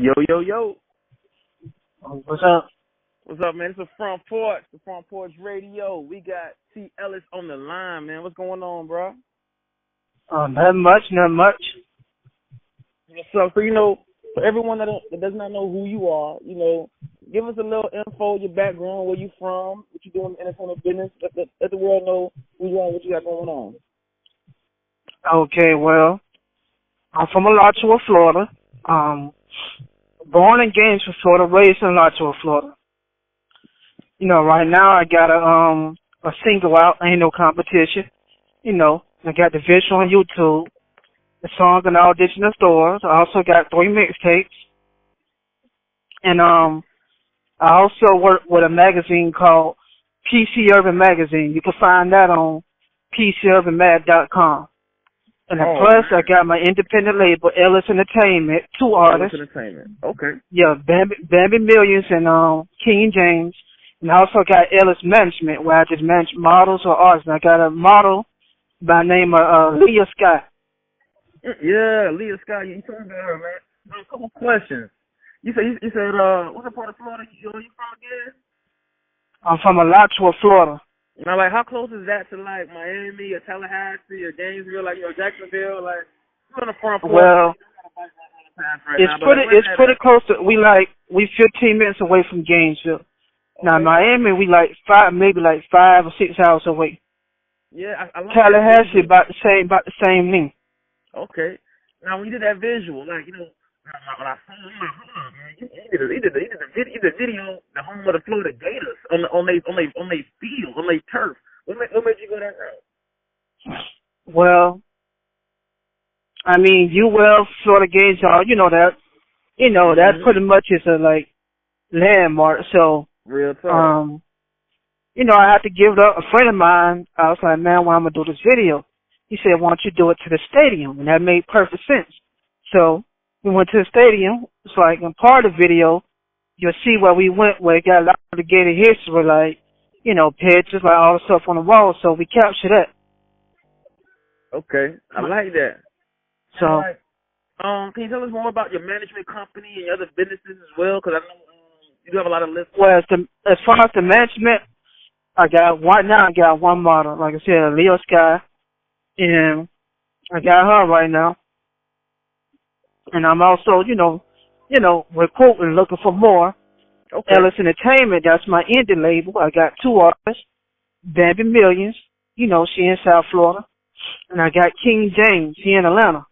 Yo, yo, yo. What's up? What's up, man? It's the Front Porch Radio. We got T.Ellis on the line, man. What's going on, bro? Not much, not much. What's up? So, for everyone that does not know who you are, give us a little info, your background, where you from, what you doing in the entertainment business. Let the world know who you are, what you got going on. Okay, well, I'm from Alachua, Florida. Born in Gainesville, Florida, raised in Alachua, Florida. Right now I got a single out, Ain't No Competition. I got the visual on YouTube, the songs in all digital stores. I also got 3 mixtapes. And I also work with a magazine called PC Urban Magazine. You can find that on PCUrbanMag.com. And plus, I got my independent label, T.Ellis Entertainment, 2 artists. T.Ellis Entertainment, okay. Yeah, Bambi Millions and King James. And I also got T.Ellis Management, where I just manage models or artists. And I got a model by the name of Leah Scott. Yeah, Leah Scott. You told me about her, man. A couple questions. You said, what part of Florida you from again? I'm from Alachua, Florida. Now, how close is that to, Miami or Tallahassee or Gainesville, Jacksonville? You're on the front porch. Well, it's pretty close to, we 15 minutes away from Gainesville. Okay. Now, Miami, we 5 or 6 hours away. Yeah, I like Tallahassee, about the same thing. Okay. Now, when you did that visual, when I saw you did the video, the home of the Florida Gators on their field, on their turf. What made you go that route? Well, Florida Gators are, that. That pretty much is a landmark. So, real talk. I had to give it up. A friend of mine, I was like, man, why I'm gonna do this video? He said, why don't you do it to the stadium? And that made perfect sense. So we went to the stadium. It's in part of the video, you'll see where we went, where it got a lot of the Gator history, pictures, all the stuff on the wall. So we captured that. Okay, I like that. So, can you tell us more about your management company and your other businesses as well? Because I know you do have a lot of listeners. Well, as far as the management, I got one model, like I said, Leo Sky, and I got her right now. And I'm also, recruiting, looking for more. Okay. T.Ellis Entertainment, that's my indie label. I got 2 artists, Bambi Millions, she in South Florida, and I got King James, he in Atlanta.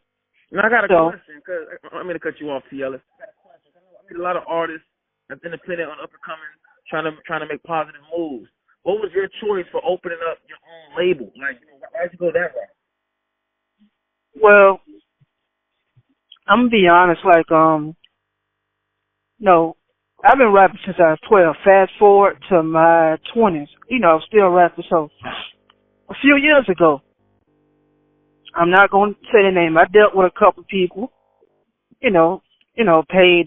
Now I got a question, because I'm going to cut you off, T.Ellis. I meet a lot of artists that's independent and up and coming, trying to make positive moves. What was your choice for opening up your own label? Why did you go that way? Well, I'm gonna be honest, I've been rapping since I was 12. Fast forward to my 20s, I'm still rapping. So, a few years ago, I'm not going to say the name. I dealt with a couple of people, paid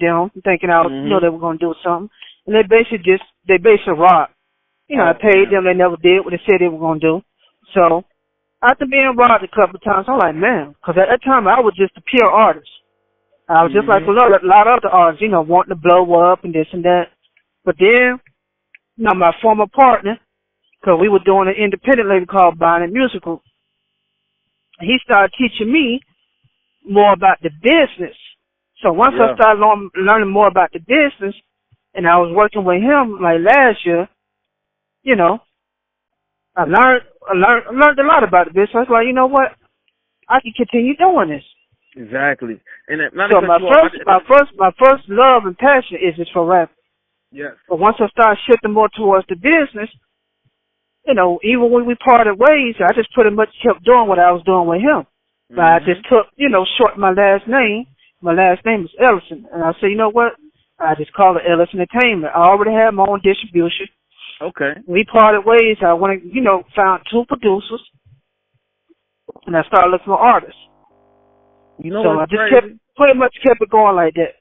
them, thinking they were going to do something. And they basically robbed. I paid them, they never did what they said they were going to do. So, after being robbed a couple of times, I'm like, man, because at that time I was just a pure artist. I was just like a lot of other artists, wanting to blow up and this and that. But then, my former partner, because we were doing an independent label called Buying Musical, he started teaching me more about the business. So once I started learning more about the business, and I was working with him last year, I learned a lot about the business. I was like, you know what? I can continue doing this. Exactly. And so my first love and passion is just for rap. Yes. But once I started shifting more towards the business, even when we parted ways, I just pretty much kept doing what I was doing with him. But I just took, short my last name. My last name is Ellison. And I said, you know what? I just call it T.Ellis Entertainment. I already had my own distribution. Okay. We parted ways. I went, found 2 producers, and I started looking for artists. So I just pretty much kept it going like that.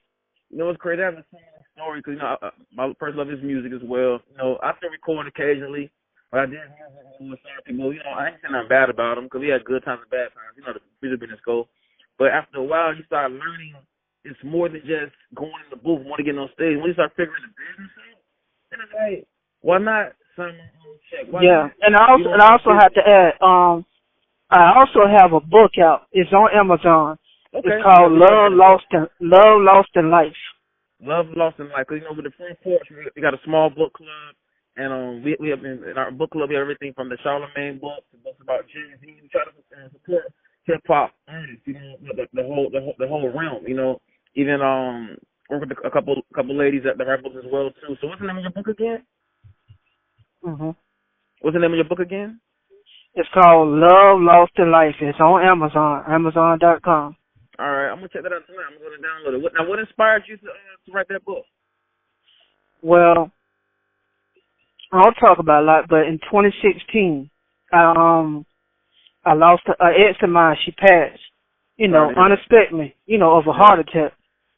You know what's crazy? I haven't seen a story because my first love is music as well. I still record occasionally, but I did music with certain people. I ain't saying nothing bad about them because we had good times and bad times. The music business go. But after a while, you start learning it's more than just going in the booth, want to get on stage. When you start figuring the business out, then it's like, why not sign my own check? Why Yeah, not? and I also have to add, I also have a book out. It's on Amazon. Okay. It's called Love Lost in Life. Love Lost in Life. Cause with the front porch, we got a small book club, and we have in our book club we have everything from the Charlemagne books to books about Jay-Z. We try to support hip hop artists, the whole realm, Even work with a couple ladies that write books as well too. So what's the name of your book again? What's the name of your book again? It's called Love Lost in Life. It's on Amazon, Amazon.com. All right, I'm gonna check that out tonight. I'm gonna download it. What inspired you to write that book? Well, I don't talk about a lot, but in 2016, I lost an ex of mine. She passed, unexpectedly, of a heart attack.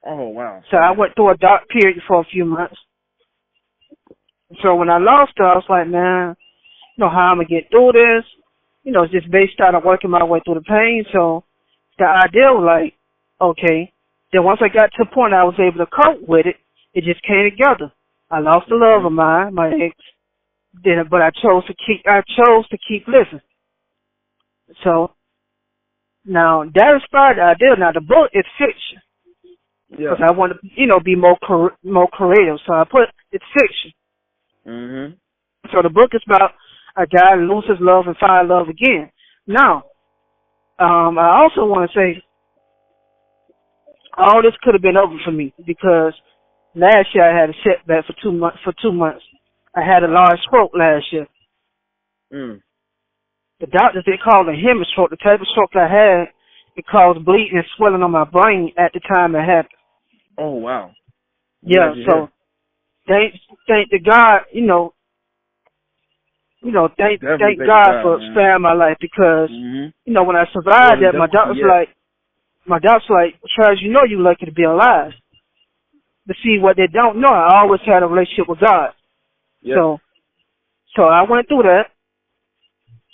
Oh, wow. So I went through a dark period for a few months. So when I lost her, I was like, man, how I'm going to get through this? It's just based on working my way through the pain. So the idea was like, okay. Then once I got to a point I was able to cope with it, it just came together. I lost the love of mine, my ex, but I chose to keep living. So now that inspired the idea. Now the book is fiction. Yeah. Because I want to, be more creative. So I put it's fiction. Mhm. So the book is about a guy who loses love and finds love again. Now, I also want to say all this could have been over for me because last year I had a setback for 2 months. I had a large stroke last year. The doctors, they called it a hemorrhage. The type of stroke I had, it caused bleeding and swelling on my brain at the time it happened. Oh, wow. Yeah, so thank the God, thank God for sparing my life because, when I survived that, my doctor's like, Charles, you lucky to be alive. But see, what they don't know, I always had a relationship with God. Yes. So I went through that.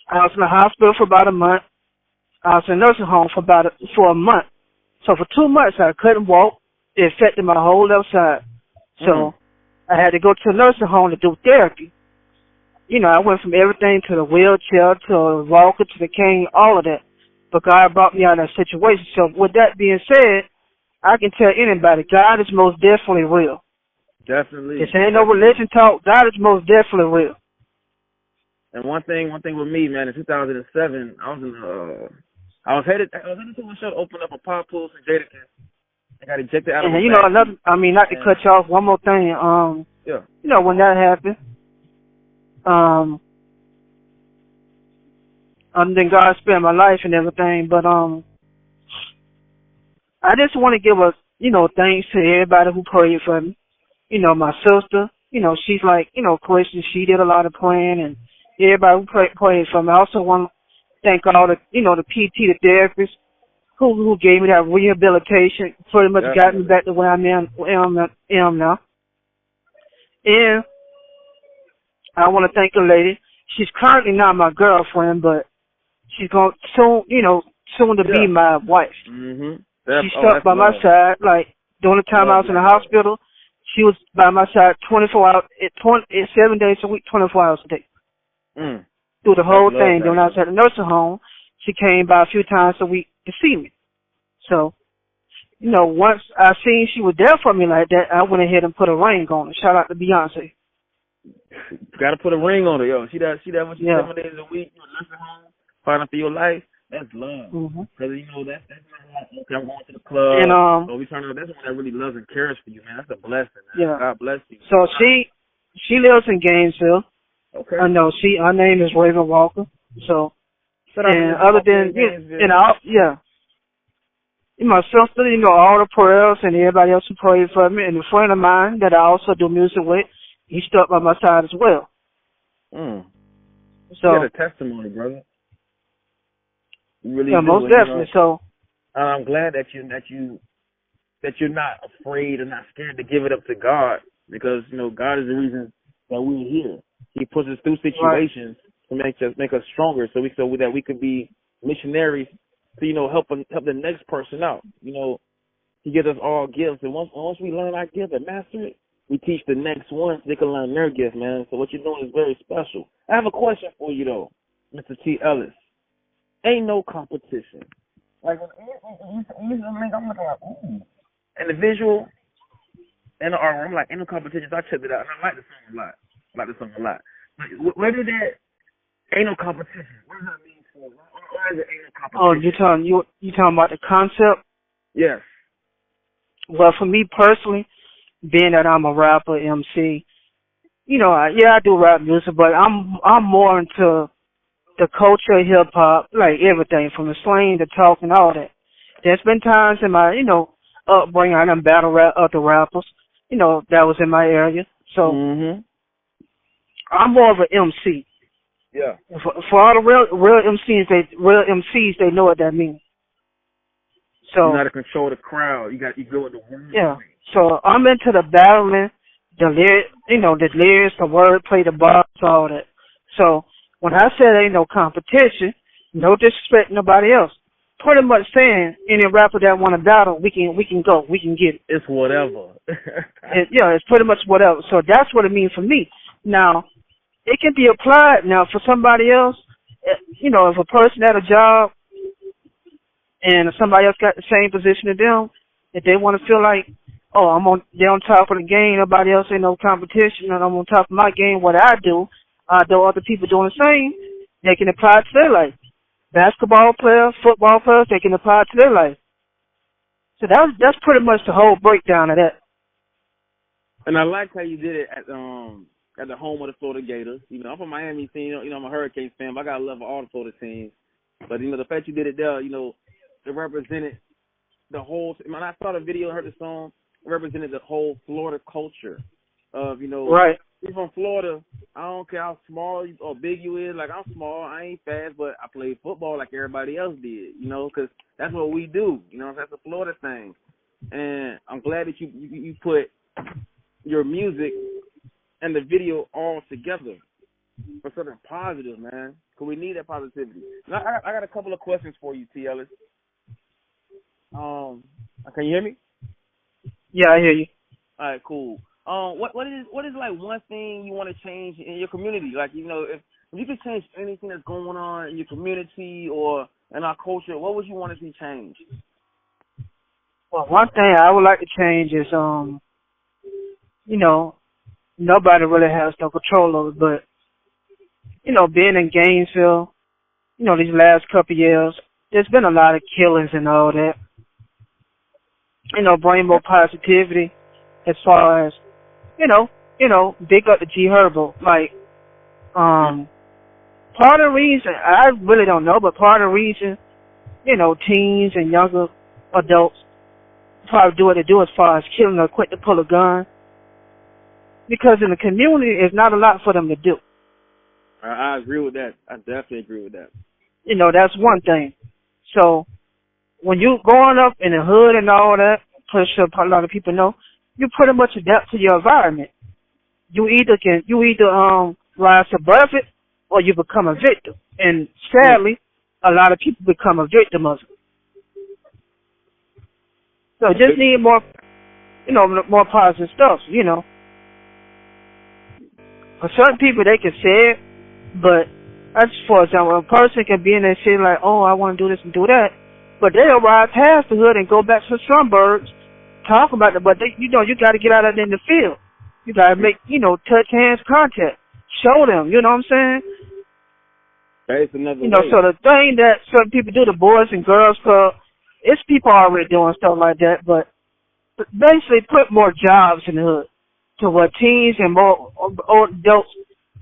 I was in the hospital for about a month. I was in a nursing home for a month. So for 2 months, I couldn't walk. It affected my whole left side. So I had to go to a nursing home to do therapy. I went from everything to the wheelchair, to a walker, to the cane, all of that. But God brought me out of that situation. So with that being said, I can tell anybody, God is most definitely real. Definitely. This ain't no religion talk. God is most definitely real. And one thing with me, man, in 2007, I was headed to a show to open up a pop pool for Jadakiss. I got ejected out of the not to cut you off, one more thing. When that happened, then God spared my life and everything, but I just want to give thanks to everybody who prayed for me. My sister, she's like, Christian, she did a lot of praying, and everybody who prayed for me. I also want to thank all the, the PT, the therapists, who gave me that rehabilitation, pretty much got me back to where I am now. And I want to thank a lady. She's currently not my girlfriend, but she's going soon to be my wife. Mm-hmm. She stuck by my side, like during the time I was in the hospital. She was by my side 24 hours, 7 days a week, 24 hours a day. Through the whole thing. Then when I was at the nursing home, she came by a few times a week to see me. So, once I seen she was there for me like that, I went ahead and put a ring on her. Shout out to Beyonce. Got to put a ring on her, yo. She does what you 7 days a week. You in a nursing home, fighting for your life. That's love. Because, that's not like, okay, I'm going to the club. And, we turn out, that's one that really loves and cares for you, man. That's a blessing, man. Yeah. God bless you. So she lives in Gainesville. Okay. I know her name is Raven Walker. So, and other than, my sister, all the prayers and everybody else who prayed for me, and a friend of mine that I also do music with, he stuck by my side as well. So, you got a testimony, brother. You really do. Most definitely. So, I'm glad that you're not afraid or not scared to give it up to God, because God is the reason that we're here. He puts us through situations to make us stronger, so that we could be missionaries to help the next person out. He He gives us all gifts, and once we learn our gift and master it, we teach the next one so they can learn their gift, man. So what you're doing is very special. I have a question for you, though, Mr. T.Ellis. Ain't no competition. Like, I'm looking like, ooh. And the visual and the artwork, I'm like, ain't no competition. So I checked it out, and I like the song a lot. Like, where did that ain't no competition? What does that mean for? Why is it ain't no competition? Oh, you talking about the concept? Yes. Well, for me personally, being that I'm a rapper, MC, I do rap music, but I'm more into the culture, hip hop, like everything from the slang to talking, all that. There's been times in my, upbringing, I done battle rap other rappers, that was in my area. So I'm more of an MC. Yeah. For all the real MCs, they know what that means. So you got to control the crowd. You go with the word. Yeah. So I'm into the battling, the lyrics, the wordplay, the bars, all that. So when I said ain't no competition, no disrespect to nobody else. Pretty much saying any rapper that want to battle, we can go, we can get it. It's whatever. It's pretty much whatever. So that's what it means for me. Now, it can be applied now for somebody else. If a person had a job and somebody else got the same position as them, if they want to feel like, oh, they're on top of the game, nobody else ain't no competition, and I'm on top of my game, what I do, though other people doing the same, they can apply it to their life. Basketball players, football players, they can apply it to their life. So that's pretty much the whole breakdown of that. And I like how you did it at the home of the Florida Gators. I'm from Miami, so I'm a Hurricanes fan, but I got love for all the Florida teams. But the fact you did it there, it represented the whole. When I saw the video and heard the song, it represented the whole Florida culture of Right. You're from Florida. I don't care how small or big you is. Like, I'm small. I ain't fast, but I played football like everybody else did, because that's what we do. That's a Florida thing. And I'm glad that you put your music and the video all together for something positive, man. Because we need that positivity. Now, I got a couple of questions for you, T.Ellis. Can you hear me? Yeah, I hear you. All right, cool. What is like one thing you want to change in your community? Like, if you could change anything that's going on in your community or in our culture, what would you want to see change? Well, one thing I would like to change is, nobody really has no control over it, but, being in Gainesville, these last couple of years, there's been a lot of killings and all that. Bring more positivity as far as, big up the G Herbo. Like, part of the reason, I really don't know, but part of the reason, teens and younger adults probably do what they do as far as killing or quick to pull a gun. Because in the community, there's not a lot for them to do. I agree with that. I definitely agree with that. That's one thing. So, when you growing up in the hood and all that, pretty sure a lot of people know, you pretty much adapt to your environment. You either rise above it or you become a victim. And sadly, a lot of people become a victim of it. So just need more, more positive stuff, For certain people, they can say it, but that's, for example, a person can be in there saying like, oh, I want to do this and do that, but they'll ride past the hood and go back to the suburbs, talk about it, but you got to get out of there in the field. You got to make, touch hands, contact, show them, you know what I'm saying? That's another way. So the thing that certain people do, the Boys and Girls Club, it's people already doing stuff like that, but basically put more jobs in the hood to where teens and more old adults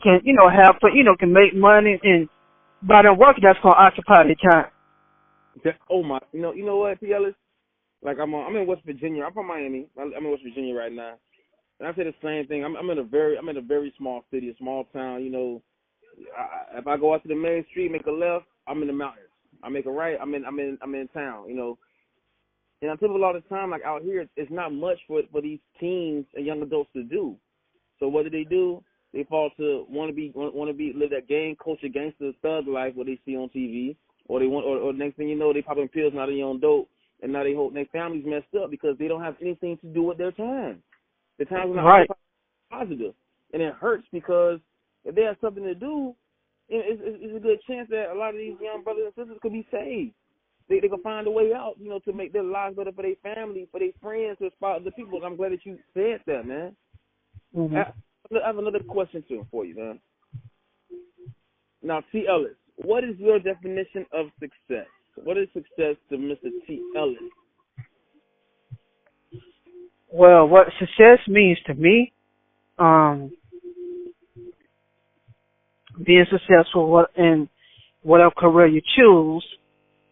can, can make money, and by their work, that's going to occupy their time. Oh my, you know what, T.Ellis? Like, I'm in West Virginia. I'm from Miami. I'm in West Virginia right now, and I say the same thing. I'm in a very small city, a small town. If I go out to the main street, make a left, I'm in the mountains. I make a right, I'm in town. And I tell people all the time, like out here, it's not much for these teens and young adults to do. So what do? They fall to want to live that gang culture, gangster thug life, what they see on TV, or next thing you know, they popping pills, not on dope, and now their family's messed up because they don't have anything to do with their time. The time is not right. positive, and it hurts because if they have something to do, it's a good chance that a lot of these young brothers and sisters could be saved. They can find a way out, you know, to make their lives better for their family, for their friends, to inspire other people. And I'm glad that you said that, man. Mm-hmm. I have another question too for you, man. Now, T.Ellis, what is your definition of success? What is success to Mr. T.Ellis? Well, what success means to me, being successful in whatever career you choose,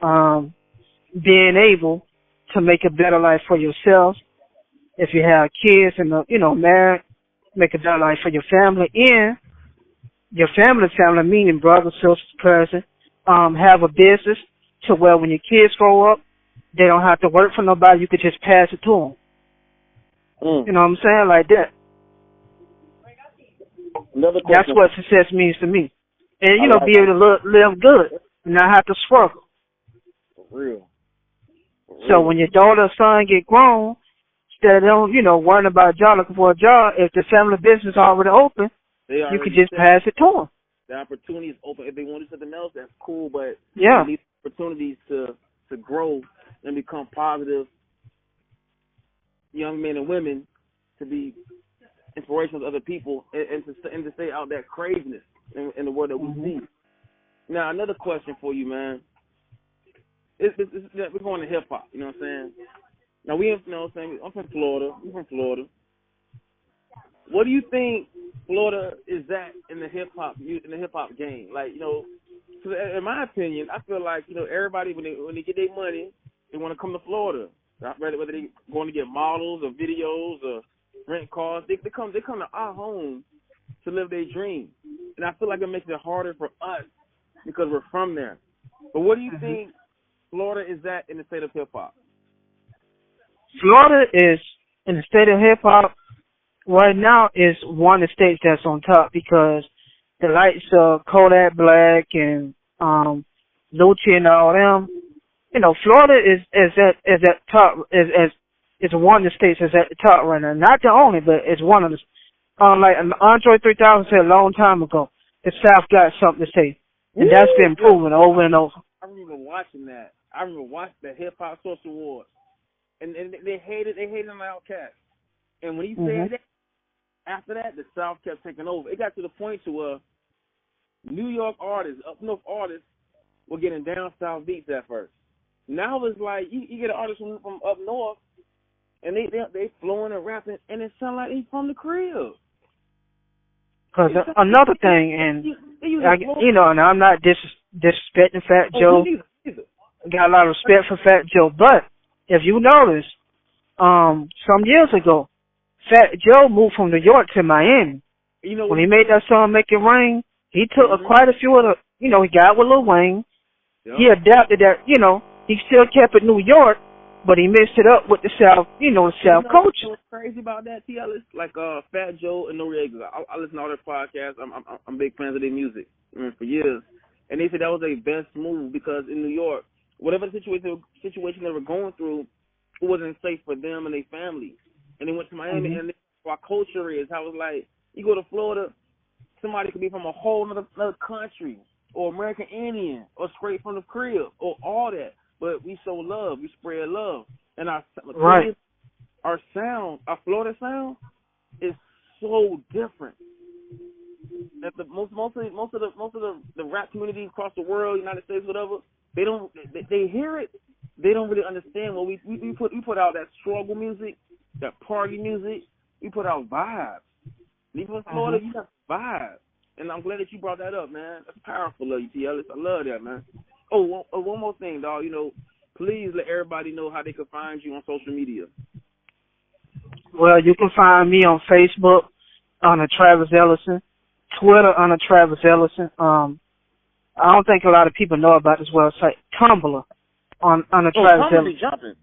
being able to make a better life for yourself. If you have kids and, married, make a better life for your family and your family, meaning brothers, sisters, cousins, have a business to where when your kids grow up, they don't have to work for nobody. You could just pass it to them. You know what I'm saying? Like that. That's what success means to me. And, be able to live good and not have to struggle. For real. So when your daughter or son get grown, instead of them, worrying about a job, looking for a job, if the family business is already open, you could just pass it to them. The opportunity is open. If they want to do something else, that's cool, but yeah, these opportunities to grow and become positive young men and women, to be inspirational to other people, and to stay out that craziness in the world that we see. Now, another question for you, man. We're going to hip hop. You know what I'm saying? Now I'm from Florida. We're from Florida. What do you think Florida is at in the hip hop game? Like, in my opinion, I feel like everybody when they get their money, they want to come to Florida. Whether they going to get models or videos or rent cars, they come to our home to live their dream. And I feel like it makes it harder for us because we're from there. But what do you think Florida is at in the state of hip hop? Florida is in the state of hip hop right now is one of the states that's on top because the likes of Kodak Black and Lucci and all them. Florida is at top is one of the states that's at the top right now. Not the only, but it's one of the. Like Andre 3000 said a long time ago, the South got something to say, and that's been proven over and over. I remember watching that. I remember watching the Hip Hop Source Awards, and they hated on Outkast. And when he said that, after that, the South kept taking over. It got to the point to where New York artists, up north artists, were getting down south beats at first. Now it's like you get an artist from up north, and they flowing and rapping, and it sounds like he's from the crib. Because another thing, and and I'm not disrespecting Fat Joe. Got a lot of respect for Fat Joe, but if you notice, some years ago, Fat Joe moved from New York to Miami. When he made that song "Make It Rain," he took quite a few of the, he got with Lil Wayne. Yep. He adapted that, he still kept it New York, but he mixed it up with the South, the South culture. What's crazy about that, T.Ellis? Like Fat Joe and Noriega. I listen to all their podcasts. I'm big fans of their music for years, and they said that was their best move because in New York, whatever the situation they were going through, it wasn't safe for them and their family. And they went to Miami, and our culture is how it's like you go to Florida, somebody could be from a whole another country, or American Indian, or straight from the crib, or all that. But we show love, we spread love, and our sound, our Florida sound, is so different. That most of the rap community across the world, United States, whatever, they hear it, they don't really understand what we put out that struggle music, that party music, we put out vibes. Even in Florida, you got vibes. And I'm glad that you brought that up, man. That's powerful of you, T.Ellis. I love that, man. Oh, one more thing, dog. Please let everybody know how they can find you on social media. Well, you can find me on Facebook under Travis Ellison, Twitter under Travis Ellison. I don't think a lot of people know about this website, Tumblr under Travis Ellison. Jumping.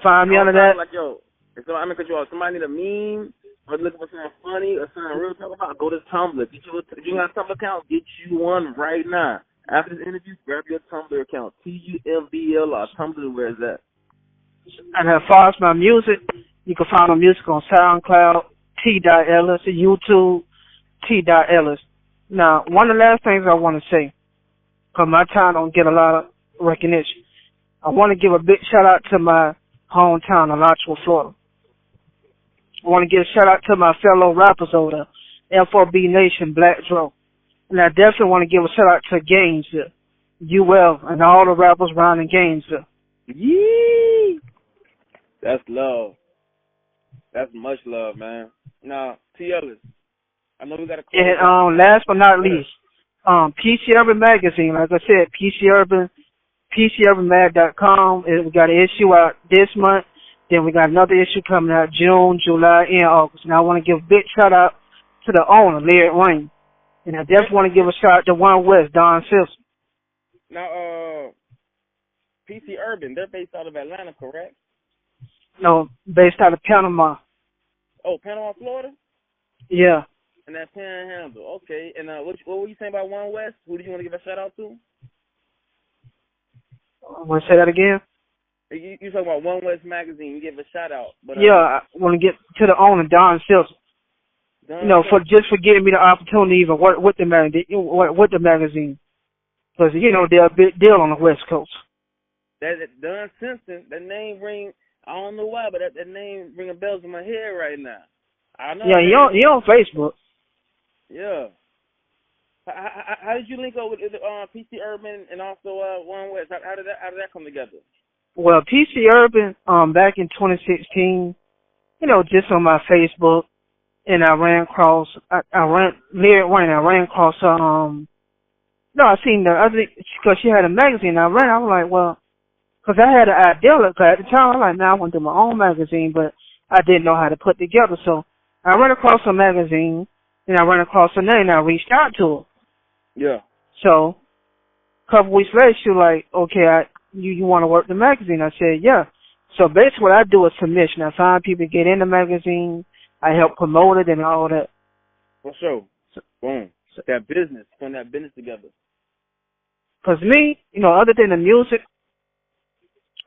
Find me under that. Like, somebody need a meme, or looking for something funny or something real to talk about, go to Tumblr. If you got a Tumblr account, get you one right now. After this interview, grab your Tumblr account, TUMBL, Tumblr, where is that? And as far as my music, you can find my music on SoundCloud, T.Ellis, YouTube, T.Ellis. Now, one of the last things I want to say, because my time don't get a lot of recognition, I want to give a big shout out to my hometown, Alachua, Florida. I want to give a shout out to my fellow rappers over there, FOB Nation, Black Dro. And I definitely want to give a shout out to Gainesville, UL, and all the rappers around in Gainesville. Yee! That's love. That's much love, man. Now, T.Ellis, I know we got to close. And last but not least, PC Urban Magazine, like I said, PCUrbanMag.com. We got an issue out this month. Then we got another issue coming out June, July, and August. And I want to give a big shout out to the owner, Lyric Rain. And I definitely want to give a shout out to One West, Don Simpson. Now, PC Urban, they're based out of Atlanta, correct? No, based out of Panama. Oh, Panama, Florida? Yeah. And that Panhandle. Okay. And what were you saying about One West? Who did you want to give a shout out to? Want to say that again? You talking about One West Magazine. You give a shout out. But yeah, I want to get to the owner, Don Simpson. For giving me the opportunity to even work with the magazine. Because, they're a big deal on the West Coast. That Don Simpson, that name ring, I don't know why, but that name ringing bells in my head right now. I know. Yeah, he on Facebook. Yeah. How did you link up with PC Urban and also One West? How did that come together? Well, PC Urban, back in 2016, just on my Facebook, and I ran across Lyric Wayne. I ran across I seen the other, because she had a magazine. I was like, well, because I had an idea, because at the time I was like, man, I want to do my own magazine, but I didn't know how to put together. So I ran across a magazine, and I ran across her name, and I reached out to her. Yeah. So a couple weeks later, she was like, okay, you want to work the magazine? I said, yeah. So basically what I do is submission. I find people to get in the magazine. I help promote it and all that. For sure. Boom. That business, putting that business together. Because me, other than the music,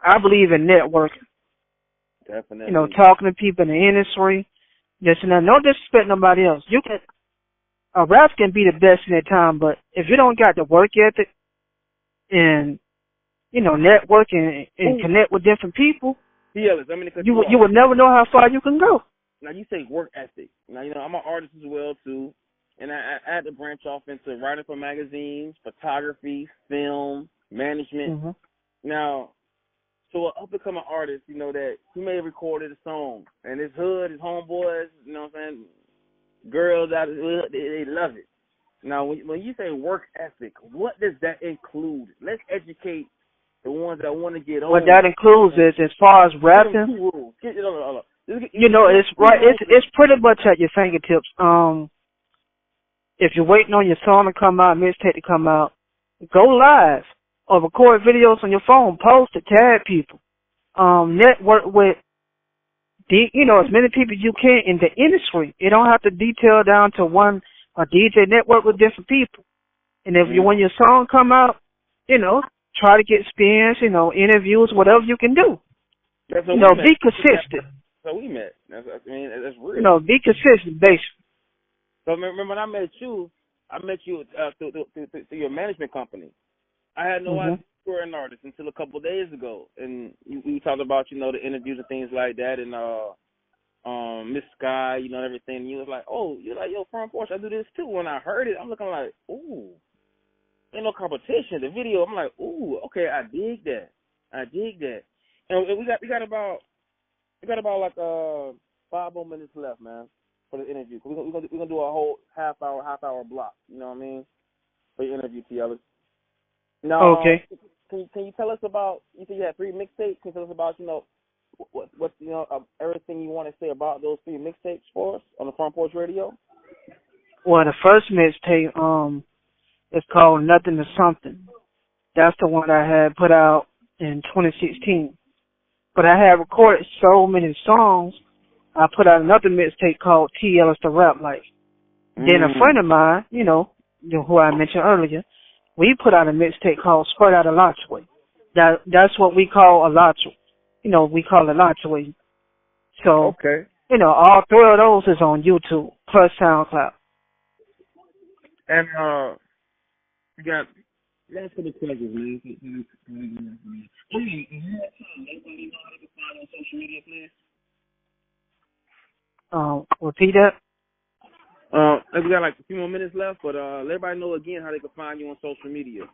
I believe in networking. Definitely. Talking to people in the industry. This and that. No disrespect nobody else. A rap can be the best in their time, but if you don't got the work ethic and, network and connect with different people, you would never know how far you can go. Now, you say work ethic. Now, I'm an artist as well, too. And I had to branch off into writing for magazines, photography, film, management. Mm-hmm. Now, so an up-and-coming artist, that he may have recorded a song, and his hood, his homeboys, girls out of the hood, they love it. Now, when you say work ethic, what does that include? Let's educate the ones that want to get on. What that includes is, as far as rapping, it's right. It's pretty much at your fingertips. If you're waiting on your song to come out, mixtape to come out, go live or record videos on your phone, post it, tag people, network with as many people as you can in the industry. You don't have to detail down to one DJ. Network with different people, and if when your song come out, try to get experience, interviews, whatever you can do. Be consistent. So we met. That's real. Be consistent, basically. So remember when I met you through your management company. I had no idea you were an artist until a couple of days ago, and we talked about the interviews and things like that, and Miss Sky, everything. And you was like, oh, you're like, yo, from Porch, I do this too. When I heard it, I'm looking like, ooh, ain't no competition. The video, I'm like, ooh, okay, I dig that. And we got about like 5 more minutes left, man, for the interview. We're gonna do a whole half hour block. You know what I mean? For your interview, T.Ellis. Now, okay. Can you tell us about? You said you had 3 mixtapes. Can you tell us about what everything you want to say about those 3 mixtapes for us on the Front Porch Radio? Well, the first mixtape is called Nothing to Something. That's the one I had put out in 2016. But I had recorded so many songs, I put out another mixtape called T.Ellis The Rap Life. Then a friend of mine, who I mentioned earlier, we put out a mixtape called Spread Out a Lottery. That's what we call a lottery. We call it lottery. So, okay. All three of those is on YouTube plus SoundCloud. And you got last couple of questions, man. On social media, please. Repeat that. We got like a few more minutes left, but let everybody know again how they can find you on social media.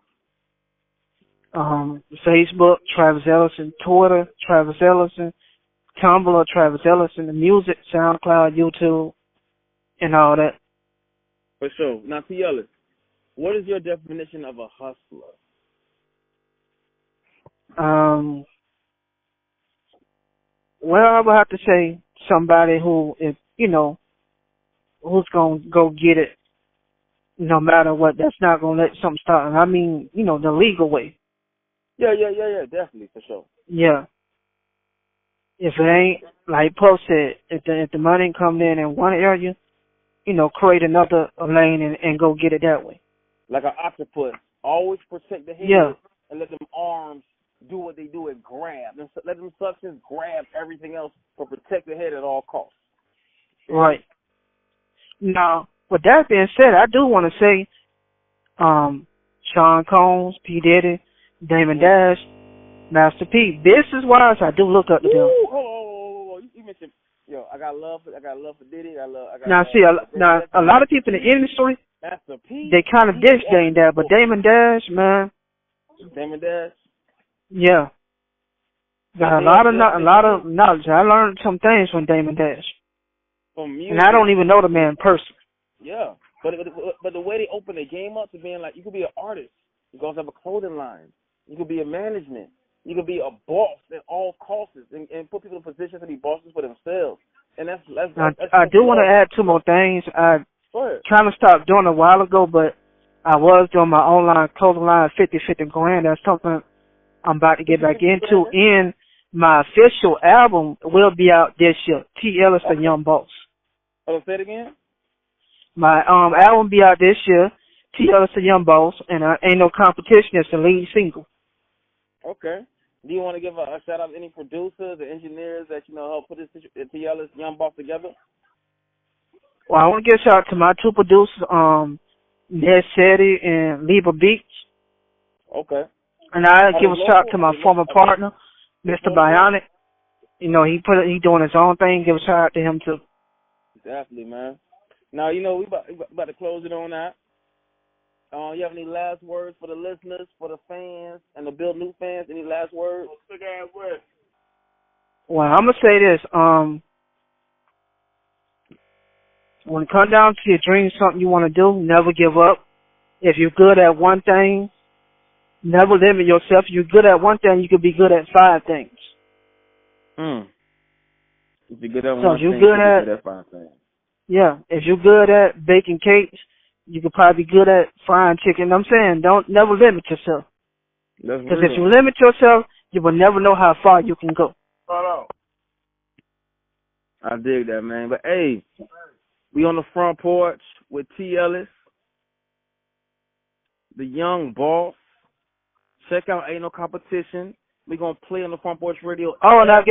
Facebook, Travis Ellison, Twitter, Travis Ellison, Tumblr, Travis Ellison, the music, SoundCloud, YouTube, and all that. For sure. Now, T.Ellis, what is your definition of a hustler? Well, I would have to say somebody who is, who's going to go get it no matter what. That's not going to let something start. I mean, the legal way. Yeah, definitely, for sure. Yeah. If it ain't, like Poe said, if the money ain't coming in one area, create another lane and go get it that way. Like an octopus, always protect the head and let them arms do what they do and grab. Let them suctions grab everything else, but protect the head at all costs. Right. Now, with that being said, I do want to say Sean Combs, P. Diddy, Damon Dash, Master P. Business-wise, I do look up to them. Oh, you mentioned, I got love for Diddy. A lot of people in the industry, Master P. they kind of disdain that, but Damon Dash, man. Damon Dash? Yeah. Got a lot of knowledge. I learned some things from Damon Dash. From music. And I don't even know the man in person. Yeah. But the way they open the game up to being like, you could be an artist. You can also have a clothing line. You could be a management. You could be a boss at all costs and put people in positions to be bosses for themselves. And that's I do want to add two more things. I trying to stop doing a while ago, but I was doing my online clothing line 50/50 grand. That's something I'm about to get back into. And my official album will be out this year. T.Ellis, the Young Boss. Oh, say it again? My album be out this year. T.Ellis, the Young Boss, and Ain't No Competition. It's the lead single. Okay. Do you want to give a shout out to any producers or engineers that help put this T.Ellis Young Boss together? Well, I want to give a shout out to my two producers, Ned Seti and Libra Beach. Okay. And I give a shout out to my former partner, Mr. Bionic. He doing his own thing. Give a shout out to him too. Definitely, man. Now we about to close it on that. You have any last words for the listeners, for the fans, and to build new fans? Any last words? Well, I'm gonna say this. When it comes down to your dreams, something you want to do, never give up. If you're good at one thing, never limit yourself. If you're good at one thing, you could be good at 5 things. If you're good at one thing, you good at 5 things. Yeah, if you're good at baking cakes, you could probably be good at frying chicken. I'm saying, never limit yourself. Because if you limit yourself, you will never know how far you can go. I dig that, man. But hey, we on the front porch with T.Ellis, the Young Boss. Check out Ain't No Competition. We're going to play on the front porch radio. Oh, and I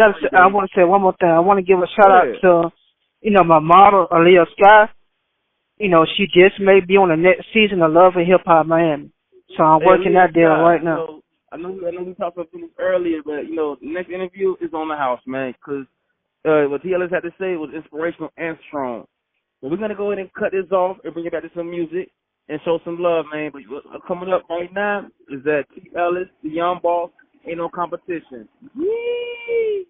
want to say one more thing. I want to give a shout out to, my model, Aaliyah Sky. She just may be on the next season of Love and Hip Hop Miami. So I'm working that deal right now. I know we talked about this earlier, but, the next interview is on the house, man, because what T.Ellis had to say was inspirational and strong. But we're going to go ahead and cut this off and bring it back to some music and show some love, man. But what's coming up right now is that T.Ellis, the Young Boss, Ain't No Competition. Yee!